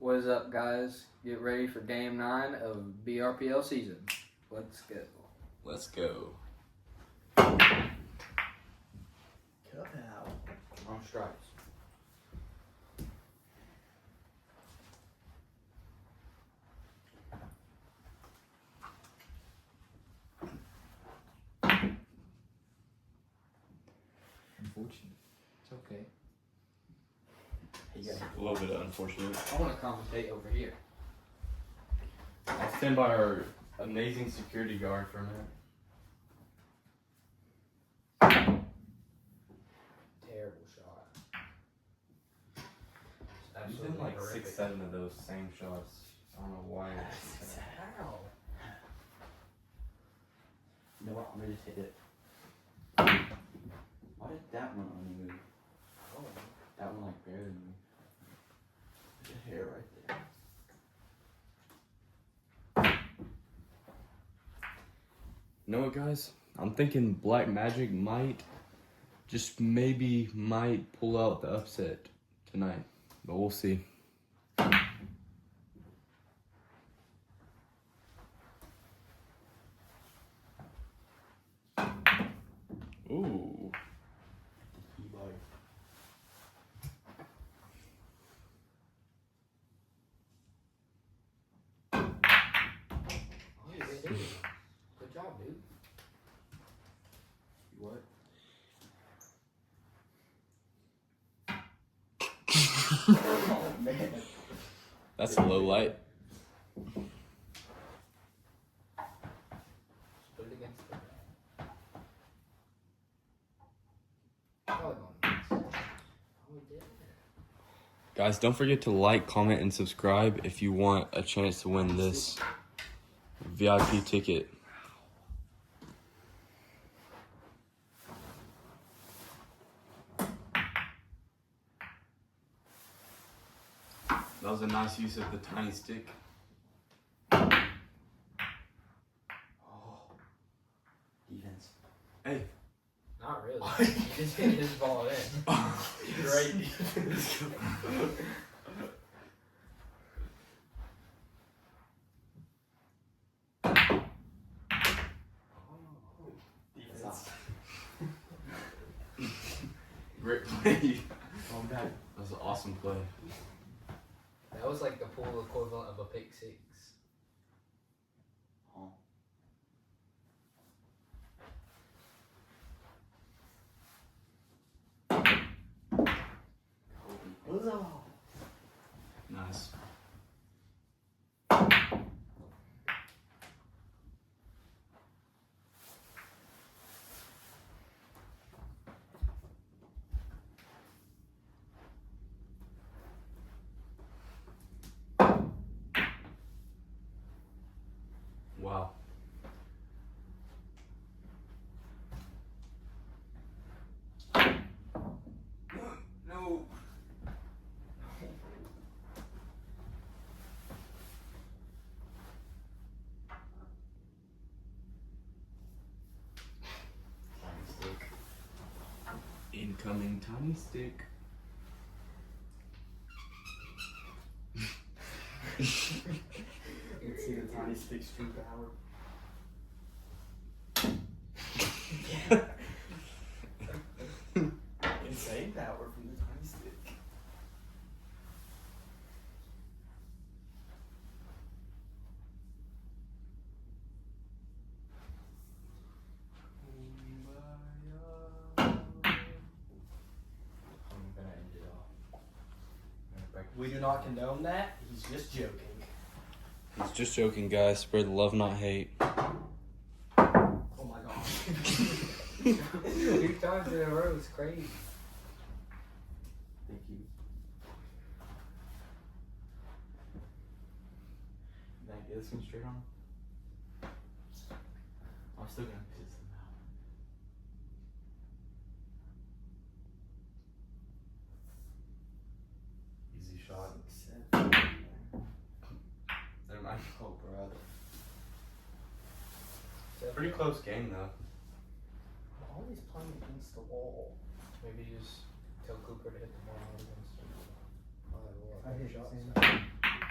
What is up, guys? Get ready for game 9 of BRPL season. Let's go. Let's go. Cut out. On stripes. Unfortunate. It's okay. It's a little bit unfortunate. I want to commentate over here. I'll stand by our amazing security guard for a minute. Terrible shot. He's done like 6-7 of those same shots. I don't know why. How? You know what? I'm gonna just hit it. Why did that one only move? Oh. That one like barely moved. There's a hair right there. You know what, guys? I'm thinking Black Magic might pull out the upset tonight, but we'll see. Ooh. E-bike. Oh, yeah, dude. Good job, dude. What? Oh man. That's a low light. Put it against the probably going nuts. Oh, we did. Guys, don't forget to like, comment, and subscribe if you want a chance to win this VIP ticket. That was a nice use of the tiny stick. Oh. Defense. Hey. Not really. You just hit his ball in. Great defense. Defense. Great play. Oh man. That was an awesome play. That was like the pool equivalent of a pick 6. Oh. Kobe. Nice. Wow. No. Tiny stick. Incoming tiny stick. You can see the tiny stick's true power. Insane power from the tiny stick. I'm gonna end it off. We do not condone that. He's just joking. He's just joking, guys. Spread love, not hate. Oh my gosh. 2 times in a row is crazy. Thank you. Can I get this one straight on? I'm still gonna piss them out. Easy shot. 7. Never mind. Oh, brother. Pretty close game, though. I'm always playing against the wall. Maybe just tell Cooper to hit the ball against him. Oh, I hit shots. Sam.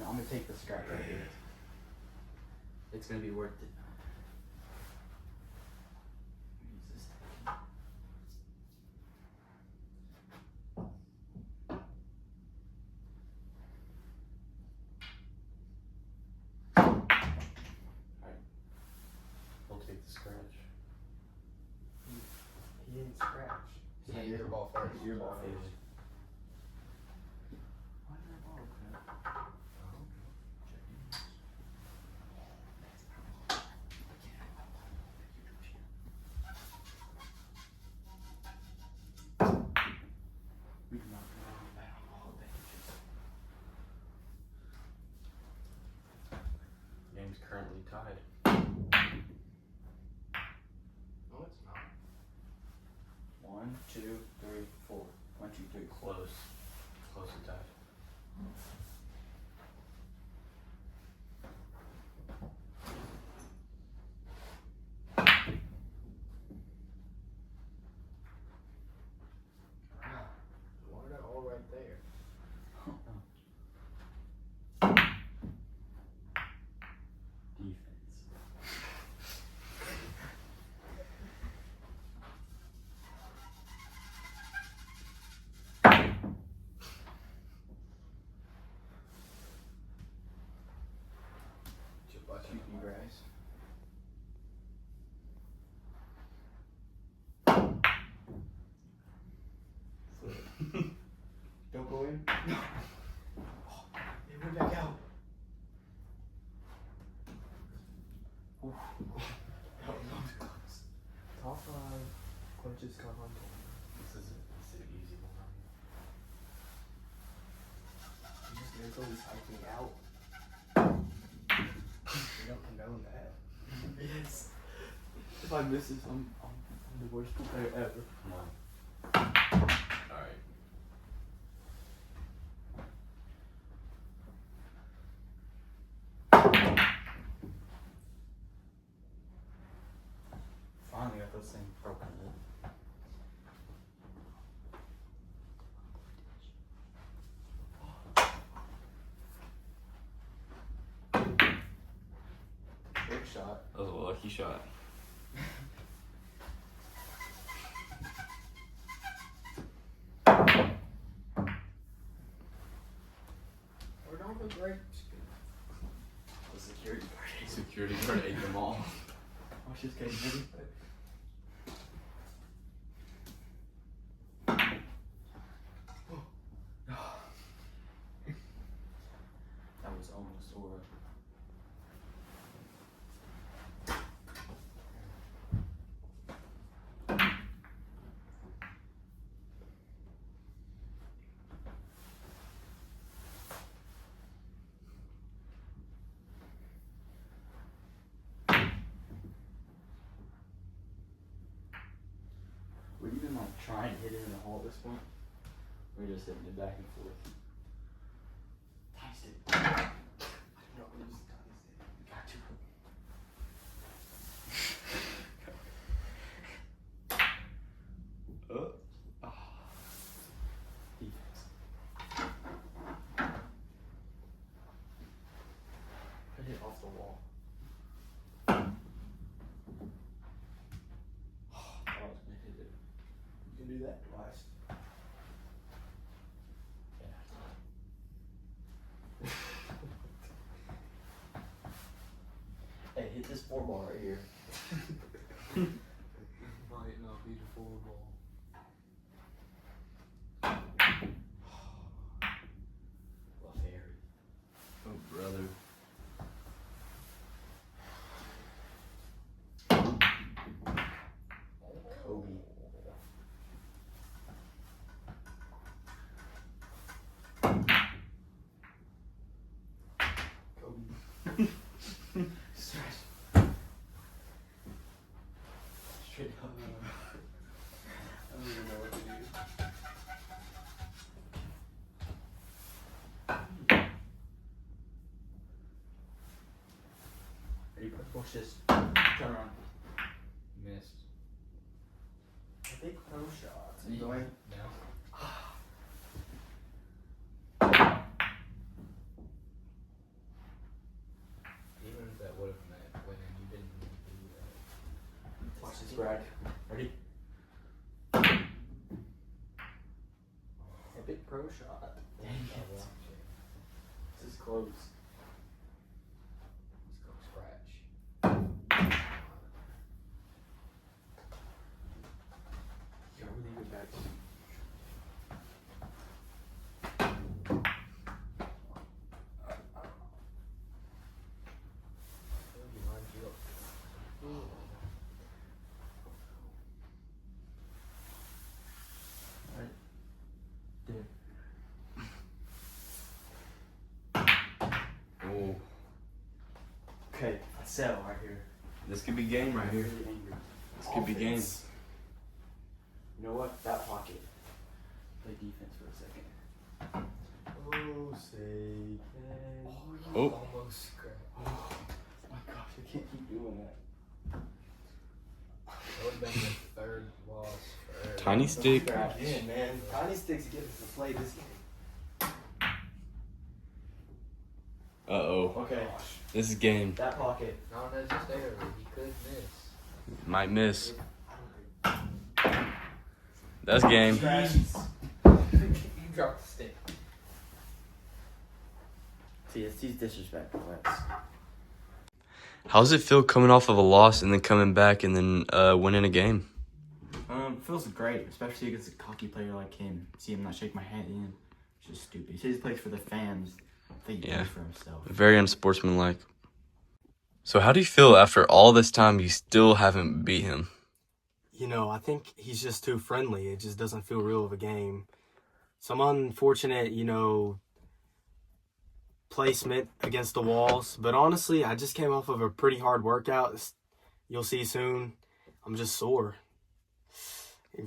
I'm gonna take the scratch right here. It's gonna be worth it. Use this. We'll take the scratch. He didn't scratch. Yeah, Your ball first. Your ball first. Why did that ball crap? We do not go back on all advantages. Game's currently tied. No, it's not. 1, 2, 3, 4. 1, 2, 3. Close. Close to tied. Why are they all right there? Defense. Shoot you, Bryce. Don't go in. No. Oh, it went back out. Oof. That was close. Top 5 clutches come on. This is an easy one. You just mentally psych me out. You don't condone that. Yes. If I miss this, I'm the worst player ever. Come on. Alright. Finally got this thing broken up. Trick shot. That was a lucky shot. Where don't the grapes The security guard. Security guard ate them all. I was just getting ready. That was almost Aura. Were you even like trying to hit it in the hole at this point? Or you just hitting it back and forth? Taste it. No, it was Got you. Defense. Put it off the wall. I was gonna hit it. You can do that twice. Hey, hit this 4-ball right here. Might not be the 4 ball. LaFerry. Oh, brother. Kobe. Kobe. Stretch. Straight up. I don't even know what to do. Ready, push this. Turn around. Missed. I think pro shots. You Going. Now. pro shot. Dang it. This is close. Let's go scratch. Yeah, really good back. Oh, Okay, I settle right here. this could be game right here. Really angry. This could be game. Offense. You know what? That pocket. Play defense for a second. Oh, say Oh. Almost scratch. Oh my gosh, I can't keep doing that. That would have been the third loss for Tiny stick. Again, man. Tiny sticks get us to play this game. Uh-oh. Okay, This is game. that pocket. Not necessarily. He could miss. Might miss. That's game. Jeez. You dropped the stick. See, it's these disrespectful ones. How does it feel coming off of a loss and then coming back and then winning a game? Feels great, especially against a cocky player like him. See him not shake my hand in. It's just stupid. He says he plays for the fans. I think he Yeah. plays for himself. Very unsportsmanlike. So how do you feel after all this time you still haven't beat him? You know, I think he's just too friendly. It just doesn't feel real of a game. Some unfortunate, placement against the walls. But honestly, I just came off of a pretty hard workout. You'll see soon. I'm just sore.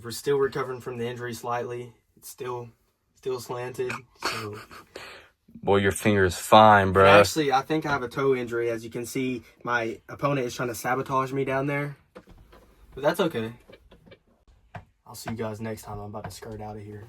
We're still recovering from the injury slightly. It's still slanted. So Boy, your finger is fine, bro. actually, I think I have a toe injury. As you can see, my opponent is trying to sabotage me down there. But that's okay. I'll see you guys next time. I'm about to skirt out of here.